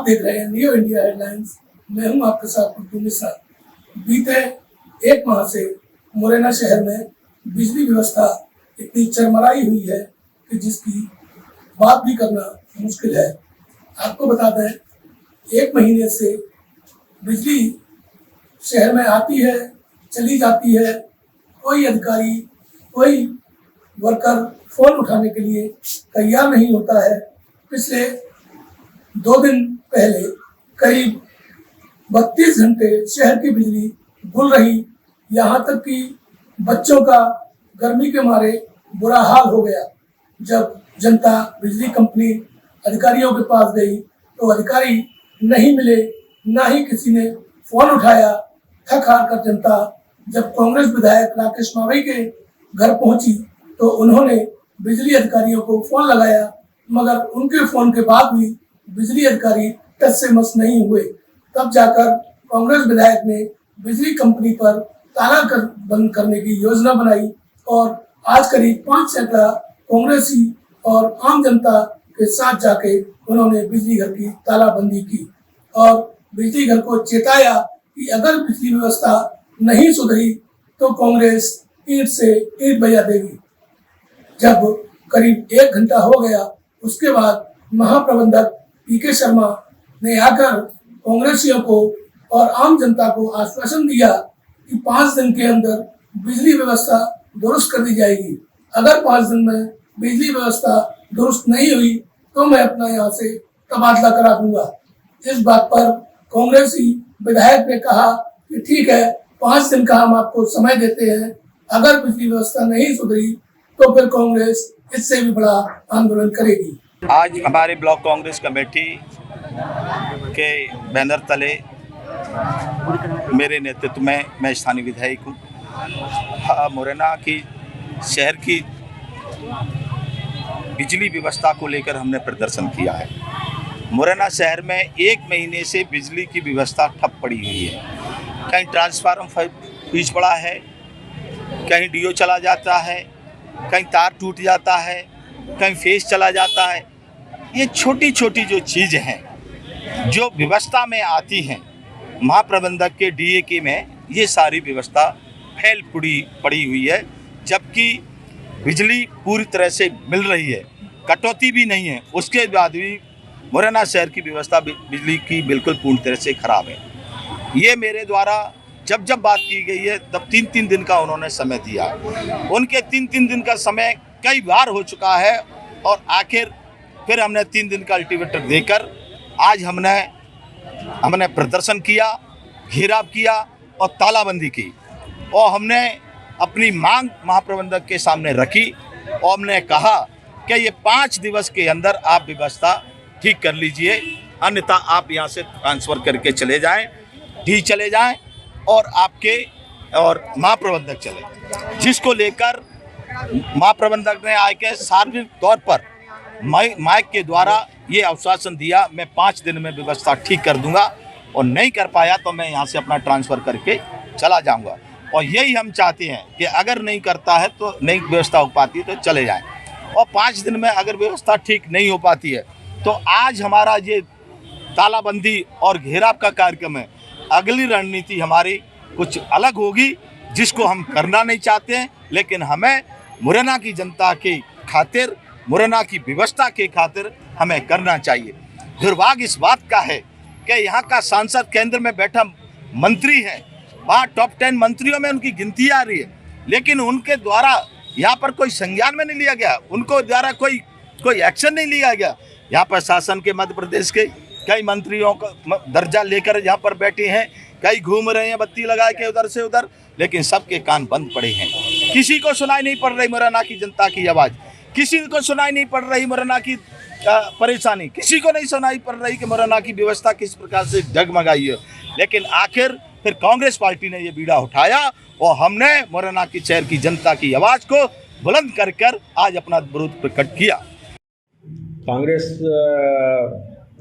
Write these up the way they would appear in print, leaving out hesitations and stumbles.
आप देख रहे हैं न्यू इंडिया हेडलाइंस। मैं हूं आपके साथ कुट्टू मिश्रा। बीते एक माह से मुरैना शहर में बिजली व्यवस्था इतनी चरमराई हुई है कि जिसकी बात भी करना मुश्किल है। आपको बता दें, एक महीने से बिजली शहर में आती है, चली जाती है। कोई अधिकारी, कोई वर्कर फोन उठाने के लिए तैयार नहीं होता है। पिछले 2 दिन पहले करीब 32 घंटे शहर की बिजली गुल रही। यहाँ तक कि बच्चों का गर्मी के मारे बुरा हाल हो गया। जब जनता बिजली कंपनी अधिकारियों के पास गई तो अधिकारी नहीं मिले, ना ही किसी ने फोन उठाया। थक हार कर जनता जब कांग्रेस विधायक राकेश मावई के घर पहुंची तो उन्होंने बिजली अधिकारियों को फोन लगाया, मगर उनके फोन के बाद भी बिजली अधिकारी टस से मस नहीं हुए। तब जाकर कांग्रेस विधायक ने बिजली कंपनी पर ताला बंद करने की योजना बनाई और आज करीब 5 सैकड़ा कांग्रेसी और आम जनता के साथ जाके उन्होंने बिजली घर की तालाबंदी की और बिजली घर को चेताया कि अगर बिजली व्यवस्था नहीं सुधरी तो कांग्रेस ईंट से ईंट बजा देगी। जब करीब 1 घंटा हो गया, उसके बाद महाप्रबंधक पीके शर्मा ने आकर कांग्रेसियों को और आम जनता को आश्वासन दिया कि 5 दिन के अंदर बिजली व्यवस्था दुरुस्त कर दी जाएगी। अगर 5 दिन में बिजली व्यवस्था दुरुस्त नहीं हुई तो मैं अपना यहाँ से तबादला करा दूंगा। इस बात पर कांग्रेसी विधायक ने कहा कि ठीक है, 5 दिन का हम आपको समय देते हैं। अगर बिजली व्यवस्था नहीं सुधरी तो फिर कांग्रेस इससे भी बड़ा आंदोलन करेगी। आज हमारे ब्लॉक कांग्रेस कमेटी के बैनर तले मेरे नेतृत्व में मैं स्थानीय विधायक हूँ। मुरैना की शहर की बिजली व्यवस्था को लेकर हमने प्रदर्शन किया है। मुरैना शहर में 1 महीने से बिजली की व्यवस्था ठप पड़ी हुई है। कहीं ट्रांसफार्मर फ्यूज पड़ा है, कहीं डीओ चला जाता है, कहीं तार टूट जाता है, कहीं फेस चला जाता है। ये छोटी छोटी जो चीज़ें हैं जो व्यवस्था में आती हैं, महाप्रबंधक के डीए में ये सारी व्यवस्था फैल पड़ी हुई है, जबकि बिजली पूरी तरह से मिल रही है, कटौती भी नहीं है। उसके बाद भी मुरैना शहर की व्यवस्था बिजली की बिल्कुल पूर्ण तरह से ख़राब है। ये मेरे द्वारा जब बात की गई है तब 3-3 दिन का उन्होंने समय दिया। उनके 3-3 दिन का समय कई बार हो चुका है और आखिर फिर हमने 3 दिन का अल्टीमेटम देकर आज हमने प्रदर्शन किया, घेराव किया और तालाबंदी की और हमने अपनी मांग महाप्रबंधक के सामने रखी और हमने कहा कि ये 5 दिवस के अंदर आप व्यवस्था ठीक कर लीजिए, अन्यथा आप यहाँ से ट्रांसफ़र करके चले जाएं, डी चले जाएं और आपके और महाप्रबंधक चले। जिसको लेकर महाप्रबंधक ने आके सार्वजनिक तौर पर माइक के द्वारा ये आश्वासन दिया, मैं 5 दिन में व्यवस्था ठीक कर दूंगा और नहीं कर पाया तो मैं यहाँ से अपना ट्रांसफ़र करके चला जाऊंगा। और यही हम चाहते हैं कि अगर नहीं करता है तो नहीं व्यवस्था हो पाती है तो चले जाएं। और 5 दिन में अगर व्यवस्था ठीक नहीं हो पाती है तो आज हमारा ये तालाबंदी और घेराव का कार्यक्रम है। अगली रणनीति हमारी कुछ अलग होगी, जिसको हम करना नहीं चाहते हैं, लेकिन हमें मुरैना की जनता की खातिर, मुरैना की व्यवस्था के खातिर हमें करना चाहिए। दुर्भाग्य इस बात का है कि यहाँ का सांसद केंद्र में बैठा मंत्री है, वहाँ टॉप 10 मंत्रियों में उनकी गिनती आ रही है, लेकिन उनके द्वारा यहाँ पर कोई संज्ञान में नहीं लिया गया, उनको द्वारा कोई एक्शन नहीं लिया गया। यहाँ पर शासन के मध्य प्रदेश के कई मंत्रियों का दर्जा लेकर यहाँ पर बैठे हैं, कई घूम रहे हैं बत्ती लगा के उधर से उधर, लेकिन सबके कान बंद पड़े हैं। किसी को सुनाई नहीं पड़ रही मुरैना की जनता की आवाज़, किसी को सुनाई नहीं पड़ रही मुरैना की परेशानी, किसी को नहीं सुनाई पड़ रही कि मुरैना की व्यवस्था किस प्रकार से डगमगाई है। लेकिन आखिर फिर कांग्रेस पार्टी ने ये बीड़ा उठाया और हमने मुरैना की शहर की जनता की आवाज़ को बुलंद कर आज अपना विरोध प्रकट किया। कांग्रेस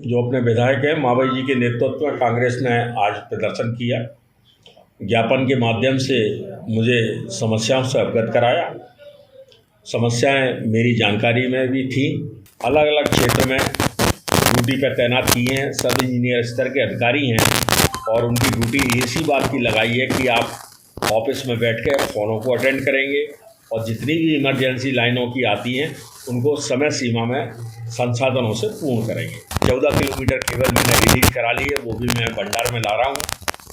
जो अपने विधायक हैं मावई जी के नेतृत्व में कांग्रेस ने आज प्रदर्शन किया। ज्ञापन के माध्यम से मुझे समस्याओं से अवगत कराया। समस्याएं मेरी जानकारी में भी थी। अलग अलग क्षेत्र में ड्यूटी पर तैनात किए हैं, सब इंजीनियर स्तर के अधिकारी हैं और उनकी ड्यूटी इसी बात की लगाई है कि आप ऑफिस में बैठ कर फ़ोनों को अटेंड करेंगे और जितनी भी इमरजेंसी लाइनों की आती हैं उनको समय सीमा में संसाधनों से पूर्ण करेंगे। 14 किलोमीटर केबल मैंने रिलीज करा ली है, वो भी मैं भंडार में ला रहा हूँ,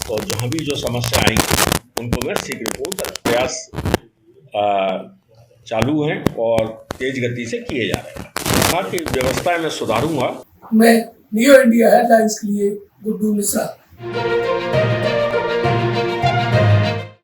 तो जहाँ भी जो समस्या आएंगी उनको मैं शीघ्र पूर्ण प्रयास चालू हैं और तेज गति से किए जा रहे हैं। कहा कि व्यवस्था में सुधारूंगा। मैं न्यू इंडिया हेडलाइंस के लिए गुड्डू मिश्रा।